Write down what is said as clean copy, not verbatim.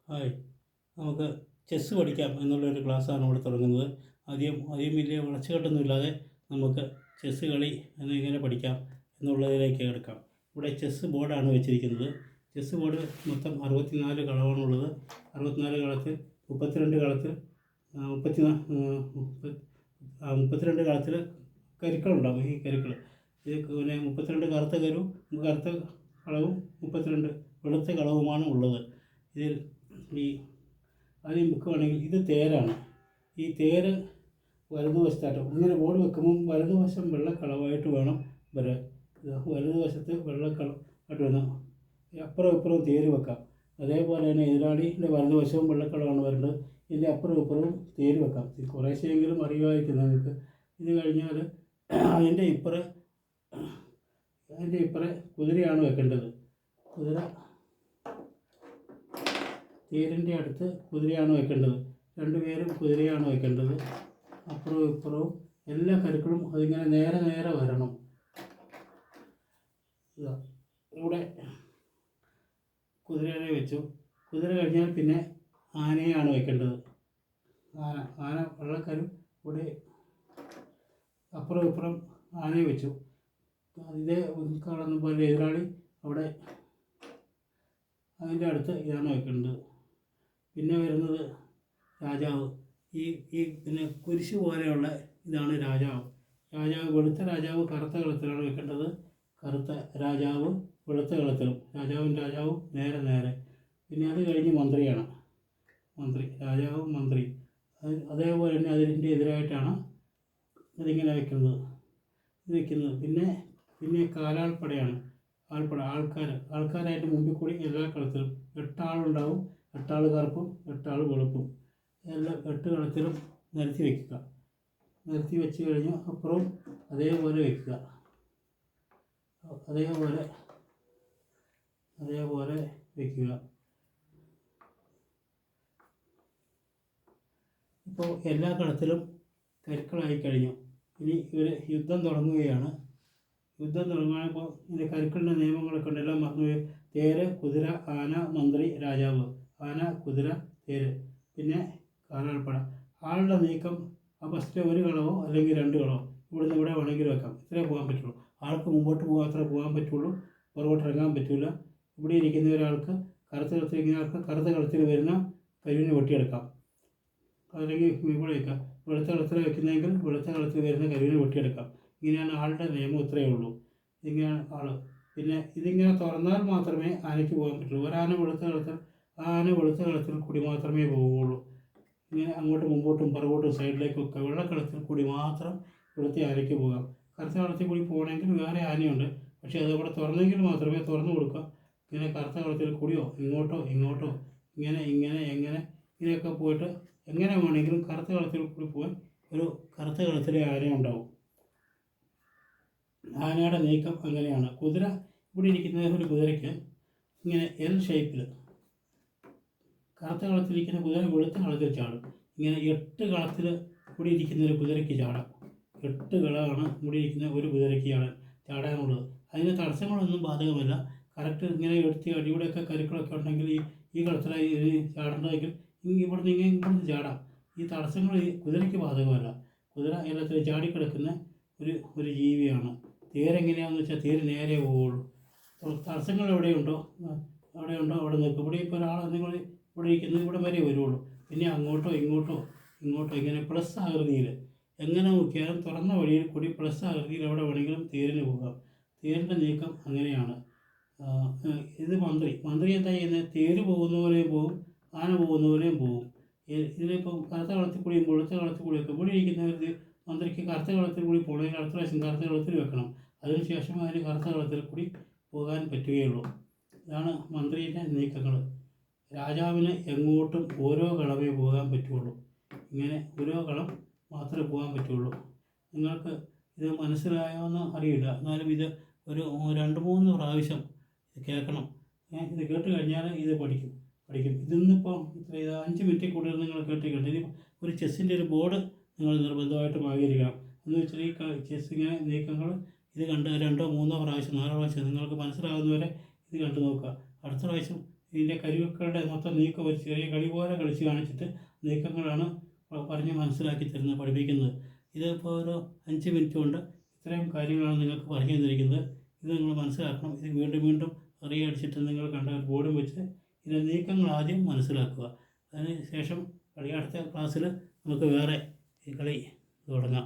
Hi, നമുക്ക് chess പഠിക്കാം എന്നുള്ളൊരു ക്ലാസ്സാണ് ഇവിടെ തുടങ്ങുന്നത്. ആദ്യം വലിയ വളച്ചുകെട്ടൊന്നുമില്ലാതെ നമുക്ക് ചെസ്സ് കളി എങ്ങനെ പഠിക്കാം എന്നുള്ളതിലേക്ക് കിടക്കാം. ഇവിടെ ചെസ്സ് ബോർഡാണ് വെച്ചിരിക്കുന്നത്. ചെസ്സ് ബോർഡ് മൊത്തം 64 കളമാണുള്ളത്. 64 കളത്തിൽ 32 കളത്തിൽ 32 കളത്തിൽ കരുക്കളുണ്ടാകും. ഈ കരുക്കൾ പിന്നെ 32 കറുത്ത കളവും 32 വെളുത്ത കളവുമാണ് ഉള്ളത്. ഇതിൽ ഈ ആദ്യം വെക്കുകയാണെങ്കിൽ ഇത് തേരാണ്. ഈ തേര് വലതുവശത്തായിട്ട് ഇങ്ങനെ ബോർഡ് വെക്കുമ്പം വലതുവശം വെള്ളക്കളവായിട്ട് വേണം വരാൻ. വലതുവശത്ത് വെള്ളക്കളമായിട്ട് വേണം. അപ്പുറം ഇപ്പുറവും തേര് വെക്കാം. അതേപോലെ തന്നെ എതിരാളിയുടെ വലതുവശവും വെള്ളക്കളമാണ് വരേണ്ടത്. ഇതിൻ്റെ അപ്പുറവും ഇപ്പുറവും തേര് വെക്കാം. കുറേശ്ശെങ്കിലും അറിയുമായിരിക്കും നിങ്ങൾക്ക്. ഇത് കഴിഞ്ഞാൽ അതിൻ്റെ ഇപ്പുറം കുതിരയാണ് വെക്കേണ്ടത്. തേരിൻ്റെ അടുത്ത് കുതിരയാണ് വെക്കേണ്ടത്. രണ്ടുപേരും കുതിരയാണ് വെക്കേണ്ടത്. അപ്പുറവും ഇപ്പുറവും എല്ലാ കരുക്കളും അതിങ്ങനെ നേരെ വരണം. ഇവിടെ കുതിരയെ വെച്ചു. കുതിര കഴിഞ്ഞാൽ പിന്നെ ആനയാണ് വെക്കേണ്ടത്. ആന വെള്ളക്കരു ഇവിടെ അപ്പുറം ഇപ്പുറം ആനയെ വെച്ചു. ഇതേ കാണുന്ന പോലെ എതിരാളി അവിടെ അതിൻ്റെ അടുത്ത് ഇതാണ് വെക്കേണ്ടത്. പിന്നെ വരുന്നത് രാജാവ്. പിന്നെ കുരിശ് പോലെയുള്ള ഇതാണ് രാജാവ്. വെളുത്ത രാജാവ് കറുത്ത കളത്തിലാണ് വെക്കേണ്ടത്. കറുത്ത രാജാവ് വെളുത്ത കളത്തിലും. രാജാവും നേരെ. പിന്നെ അത് കഴിഞ്ഞ് മന്ത്രിയാണ്. രാജാവും മന്ത്രി. അതേപോലെ തന്നെ അതിൻ്റെ എതിരായിട്ടാണ് ഇതിങ്ങനെ വെക്കുന്നത്. പിന്നെ കാലാൾപ്പടയാണ്. ആൾക്കാരായിട്ട് മുമ്പിൽ കൂടി എല്ലാ കളത്തിലും 8 ആളുണ്ടാവും. 8 ആൾ കറുപ്പും 8 ആൾ വെളുപ്പും എല്ലാം 8 കളത്തിലും നിരത്തി വയ്ക്കുക. നിരത്തി വെച്ച് കഴിഞ്ഞ് അപ്പുറവും അതേപോലെ വയ്ക്കുക. അതേപോലെ വയ്ക്കുക. ഇപ്പോൾ എല്ലാ കളത്തിലും കരുക്കളായി കഴിഞ്ഞു. ഇനി ഇവർ യുദ്ധം തുടങ്ങുകയാണ്. ഇപ്പോൾ ഇതിൻ്റെ കരുക്കളുടെ നിയമങ്ങളൊക്കെ ഉണ്ട്. എല്ലാം മറന്നു. തേര്, കുതിര, ആന, മന്ത്രി, രാജാവ്. ആന, കുതിര, തേര്. പിന്നെ കാലാൾപ്പട. ആളുടെ നീക്കം ഫസ്റ്റ് 1 കളവോ അല്ലെങ്കിൽ 2 കളവോ ഇവിടുന്ന് ഇവിടെ വേണമെങ്കിലും വെക്കാം. ഇത്രേ പോകാൻ പറ്റുള്ളൂ. ആൾക്ക് മുമ്പോട്ട് അത്രേ പോകാൻ പറ്റുള്ളൂ. പുറകോട്ട് ഇറങ്ങാൻ പറ്റില്ല. ഇവിടെ ഇരിക്കുന്ന ഒരാൾക്ക് കറുത്ത കളത്തിൽ വരുന്ന കരുവിനെ വെട്ടിയെടുക്കാം. അല്ലെങ്കിൽ ഇവിടെ വയ്ക്കാം. വെളുത്ത കളത്തിൽ വെക്കുന്നതെങ്കിൽ വെളുത്ത കളത്തിൽ വരുന്ന കരുവിനെ വെട്ടിയെടുക്കാം. ഇങ്ങനെയാണ് ആളുടെ നിയമം. ഇത്രയേ ഉള്ളൂ. ഇങ്ങനെയാണ് ആൾ. പിന്നെ ഇതിങ്ങനെ തുറന്നാൽ മാത്രമേ ആനയ്ക്ക് പോകാൻ പറ്റുള്ളൂ. ആന വെളുത്ത കളത്തിൽ കൂടി മാത്രമേ പോവുകയുള്ളൂ. ഇങ്ങനെ അങ്ങോട്ടും മുമ്പോട്ടും പുറകോട്ടും സൈഡിലേക്കൊക്കെ വെള്ളക്കളത്തിൽ കൂടി മാത്രം വെളുത്ത ആനയ്ക്ക് പോകാം. കറുത്ത കളത്തിൽ കൂടി പോകണമെങ്കിൽ വേറെ ആനയുണ്ട്. പക്ഷേ അതവിടെ തുറന്നെങ്കിൽ മാത്രമേ തുറന്നു കൊടുക്കാം. ഇങ്ങനെ കറുത്ത കളത്തിൽ കൂടിയോ ഇങ്ങോട്ടോ ഇങ്ങനെയൊക്കെ പോയിട്ട് എങ്ങനെ വേണമെങ്കിലും കറുത്ത കളത്തിൽ കൂടി പോകാൻ ഒരു കറുത്ത കളത്തിലെ ആന ഉണ്ടാവും. ആനയുടെ നീക്കം അങ്ങനെയാണ്. കുതിര ഇവിടെ ഇരിക്കുന്ന ഒരു കുതിരയ്ക്ക് ഇങ്ങനെ L ഷേപ്പിൽ കറുത്ത കളത്തിലിരിക്കുന്ന കുതിര വെളുത്ത കളത്തിൽ ചാടും. ഇങ്ങനെ 8 കളത്തിൽ കൂടി ഇരിക്കുന്ന ഒരു കുതിരയ്ക്ക് ചാടാം. 8 കളമാണ് ഇവിടെ ഇരിക്കുന്ന ഒരു കുതിരയ്ക്ക് ചാടാനുള്ളത്. അതിന് തടസ്സങ്ങളൊന്നും ബാധകമല്ല. കറക്റ്റ് ഇങ്ങനെ ഇവിടെയൊക്കെ കരുക്കളൊക്കെ ഉണ്ടെങ്കിൽ ഈ കളത്തിലായി ചാടേണ്ടതെങ്കിൽ ഇവിടുന്ന് ചാടാം. ഈ തടസ്സങ്ങൾ ഈ കുതിരയ്ക്ക് ബാധകമല്ല. കുതിര എല്ലാത്തിലും ചാടിക്കിടക്കുന്ന ഒരു ജീവിയാണ്. തേരെങ്ങനെയാണെന്ന് വെച്ചാൽ തേര് നേരെ പോവുള്ളൂ. തടസ്സങ്ങൾ എവിടെയുണ്ടോ അവിടെ നിൽക്കും. ഇവിടെ ഇപ്പോൾ ഒരാൾ നിങ്ങൾ ഇവിടെ ഇരിക്കുന്നത് ഇവിടെ വരെ വരുള്ളൂ. പിന്നെ അങ്ങോട്ടോ ഇങ്ങോട്ടോ ഇങ്ങനെ പ്ലസ് ആകൃതിയിൽ എങ്ങനെ നോക്കിയാലും തുറന്ന വഴിയിൽ കൂടി പ്ലസ് ആകൃതിയിൽ എവിടെ വേണമെങ്കിലും തേരിന് പോകാം. തേരിൻ്റെ നീക്കം അങ്ങനെയാണ്. ഇത് മന്ത്രി എന്താ ചെയ്യുന്നത്? തേര് പോകുന്ന പോലെയും പോകും, ആന പോകുന്ന പോലെയും പോകും. ഇതിലിപ്പോൾ കറുത്ത കളത്തിൽ കൂടിയും വെളുത്ത കളത്തിൽ കൂടിയൊക്കെ ഇവിടെ ഇരിക്കുന്നവർക്ക് മന്ത്രിക്ക് കറുത്ത കളത്തിൽ കൂടി പോകണമെങ്കിൽ അടുത്ത പ്രാവശ്യം കറുത്ത കളത്തിൽ വെക്കണം. അതിനുശേഷം അതിന് കറുത്ത കളത്തിൽ കൂടി പോകാൻ പറ്റുകയുള്ളൂ. ഇതാണ് മന്ത്രിയുടെ നീക്കങ്ങൾ. രാജാവിന് എങ്ങോട്ടും ഓരോ കളമേ പോകാൻ പറ്റുള്ളൂ. ഇങ്ങനെ ഓരോ കളം മാത്രമേ പോകാൻ പറ്റുള്ളൂ. നിങ്ങൾക്ക് ഇത് മനസ്സിലായോന്ന് അറിയില്ല. എന്നാലും ഇത് ഒരു 2-3 പ്രാവശ്യം ഇത് കേൾക്കണം. ഇത് കേട്ട് കഴിഞ്ഞാൽ ഇത് പഠിക്കും. ഇതിന്നിപ്പോൾ 5 മിനിറ്റിൽ കൂടുതൽ നിങ്ങൾ കേട്ടിട്ടുണ്ട്. ഇനി ഒരു ചെസ്സിൻ്റെ ഒരു ബോർഡ് നിങ്ങൾ നിർബന്ധമായിട്ടും ആഗ്രഹിക്കണം. എന്ന് വെച്ചാൽ ഈ ചെസ്സിങ്ങനെ നീക്കങ്ങൾ ഇത് കണ്ട് 2-3 പ്രാവശ്യം 4 പ്രാവശ്യം നിങ്ങൾക്ക് മനസ്സിലാകുന്നവരെ ഇത് കണ്ടു നോക്കുക. അടുത്ത പ്രാവശ്യം ഇതിൻ്റെ കരുക്കളുടെ മൊത്തം നീക്കം ഒരു ചെറിയ കളി പോലെ കളിച്ച് കാണിച്ചിട്ട് നീക്കങ്ങളാണ് പറഞ്ഞ് മനസ്സിലാക്കി തരുന്നത്, പഠിപ്പിക്കുന്നത്. ഇതിപ്പോൾ ഒരു 5 മിനിറ്റ് കൊണ്ട് ഇത്രയും കാര്യങ്ങളാണ് നിങ്ങൾക്ക് പറഞ്ഞു തന്നിരിക്കുന്നത്. ഇത് നിങ്ങൾ മനസ്സിലാക്കണം. ഇത് വീണ്ടും വീണ്ടും അറിയടിച്ചിട്ട് നിങ്ങൾ കണ്ട ഒരു ബോർഡും വെച്ച് ഇതിൻ്റെ നീക്കങ്ങൾ ആദ്യം മനസ്സിലാക്കുക. അതിന് ശേഷം അടുത്ത ക്ലാസ്സിൽ നമുക്ക് വേറെ ഈ കളി തുടങ്ങാം.